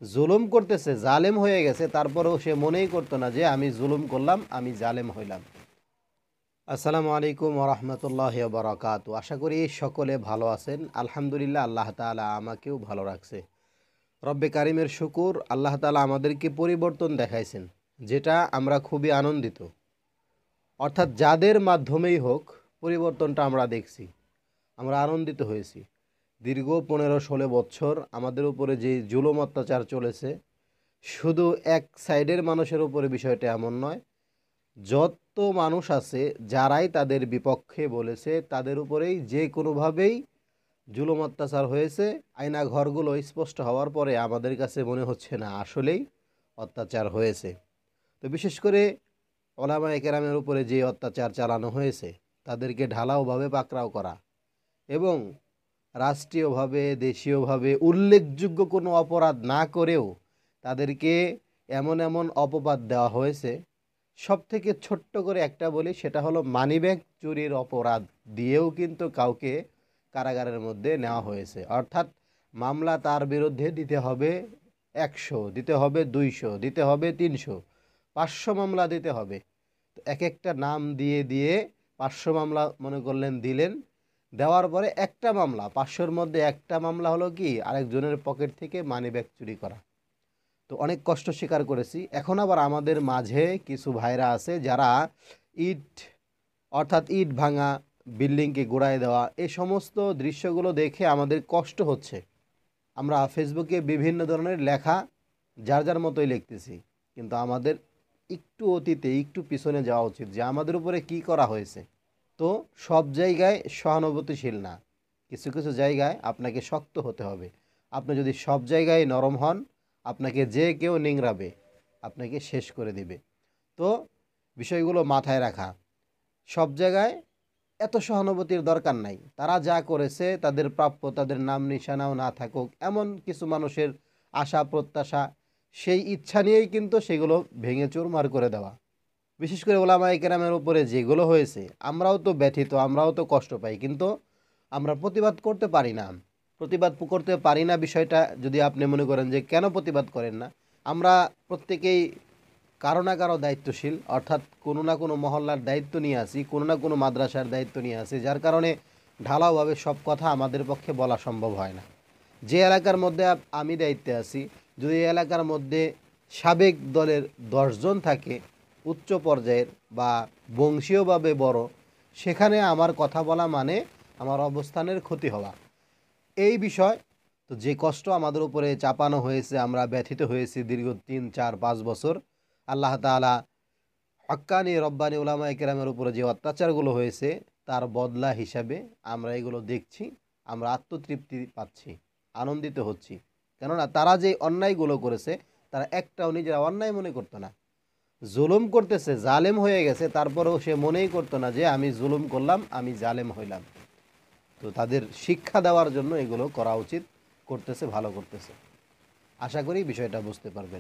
জুলুম করতেছে, জালেম হয়ে গেছে, তারপরেও সে মনেই করতো না যে আমি জুলুম করলাম, আমি জালেম হইলাম। আসসালামু আলাইকুম ওরহমতুল্লাহ বারাকাত। আশা করি সকলে ভালো আছেন। আলহামদুলিল্লাহ, আল্লাহ তাআলা আমাকেও ভালো রাখছে। রব্বে কারিমের শুকুর, আল্লাহ তাআলা আমাদেরকে পরিবর্তন দেখাইছেন, যেটা আমরা খুবই আনন্দিত। অর্থাৎ যাদের মাধ্যমেই হোক পরিবর্তনটা আমরা দেখছি, আমরা আনন্দিত হয়েছি। দীর্ঘ 15-16 বছর আমাদের উপরে যে জুলুম অত্যাচার চলেছে, শুধু এক সাইডের মানুষের উপরে বিষয়টা এমন নয়, যত মানুষ আছে যারাই তাদের বিপক্ষে বলেছে তাদের উপরেই যে কোনোভাবেই জুলুম অত্যাচার হয়েছে। আয়না ঘরগুলো স্পষ্ট হওয়ার পরে আমাদের কাছে মনে হচ্ছে না আসলেই অত্যাচার হয়েছে। তো বিশেষ করে ওলামায়ে কেরামের উপরে যে অত্যাচার চালানো হয়েছে, তাদেরকে ঢালাওভাবে পাকড়াও করা এবং রাষ্ট্রীয়ভাবে দেশীয়ভাবে উল্লেখযোগ্য কোনো অপরাধ না করেও তাদেরকে এমন এমন অপবাদ দেওয়া হয়েছে। সব থেকে ছোট্ট করে একটা বলি, সেটা হলো মানিব্যাগ চুরির অপরাধ দিয়েও কিন্তু কাউকে কারাগারের মধ্যে নেওয়া হয়েছে। অর্থাৎ মামলা তার বিরুদ্ধে দিতে হবে 100, দিতে হবে 200, দিতে হবে 300, 500 মামলা দিতে হবে। তো এক একটা নাম দিয়ে দিয়ে 500 মামলা মনে করলেন দিলেন, দেওয়ার পরে একটা মামলা, 500-র মধ্যে একটা মামলা হলো কি আরেকজনের পকেট থেকে মানিব্যাগ চুরি করা। তো অনেক কষ্ট স্বীকার করেছি। এখন আবার আমাদের মাঝে কিছু ভাইরা আছে যারা ইট, অর্থাৎ ইট ভাঙা, বিল্ডিংকে গুড়ায় দেওয়া, এই সমস্ত দৃশ্যগুলো দেখে আমাদের কষ্ট হচ্ছে। আমরা ফেসবুকে বিভিন্ন ধরনের লেখা যার যার মতোই লিখতেছি, কিন্তু আমাদের একটু অতীতে একটু পিছনে যাওয়া উচিত যে আমাদের উপরে কি করা হয়েছে। তো সব জায়গায় সহানুভূতিশীল না, কিছু কিছু জায়গায় আপনাকে শক্ত হতে হবে। আপনি যদি সব জায়গায় নরম হন, আপনাকে যে কেউ নিংড়াবে, আপনাকে শেষ করে দিবে। তো বিষয়গুলো মাথায় রাখা, সব জায়গায় এত সহানুভূতির দরকার নাই। তারা যা করেছে তাদের প্রাপ্য, তাদের নাম নিশানাও না থাকুক, এমন কিছু মানুষের আশা প্রত্যাশা, সেই ইচ্ছা নিয়েই কিন্তু সেগুলো ভেঙে চুরমার করে দেওয়া। বিশেষ করে ওলামায়ে কেরামের উপরে যেগুলো হয়েছে, আমরাও তো ব্যথিত, আমরাও তো কষ্ট পাই, কিন্তু আমরা প্রতিবাদ করতে পারি না। প্রতিবাদ করতে পারি না বিষয়টা যদি আপনি মনে করেন যে কেন প্রতিবাদ করেন না, আমরা প্রত্যেকেই কারো না কারো দায়িত্বশীল, অর্থাৎ কোনো না কোনো মহল্লার দায়িত্ব নিয়ে আসি, কোনো না কোনো মাদ্রাসার দায়িত্ব নিয়ে আসি, যার কারণে ঢালাওভাবে সব কথা আমাদের পক্ষে বলা সম্ভব হয় না। যে এলাকার মধ্যে আমি দায়িত্বে আছি, যদি এই এলাকার মধ্যে সাবেক দলের 10 জন থাকে উচ্চ পর্যায়ের বা বংশীয়ভাবে বড়, সেখানে আমার কথা বলা মানে আমার অবস্থানের ক্ষতি হওয়া। এই বিষয়, তো যে কষ্ট আমাদের উপরে চাপানো হয়েছে, আমরা ব্যথিত হয়েছি দীর্ঘ 3, 4, 5 বছর। আল্লাহ তাআলা হক্কানি রব্বানি উলামায়ে কেরামের উপরে যে অত্যাচারগুলো হয়েছে তার বদলা হিসাবে আমরা এগুলো দেখছি, আমরা আত্মতৃপ্তি পাচ্ছি, আনন্দিত হচ্ছি। কেননা তারা যে অন্যায়গুলো করেছে, তারা একটাও নিজেরা অন্যায় মনে করতো না। জুলুম করতেছে, জালেম হয়ে গেছে, তারপরেও সে মনেই করতো না যে আমি জুলুম করলাম, আমি জালেম হইলাম। তো তাদের শিক্ষা দেওয়ার জন্য এগুলো করা উচিত, করতেছে, ভালো করতেছে। আশা করি বিষয়টা বুঝতে পারবেন।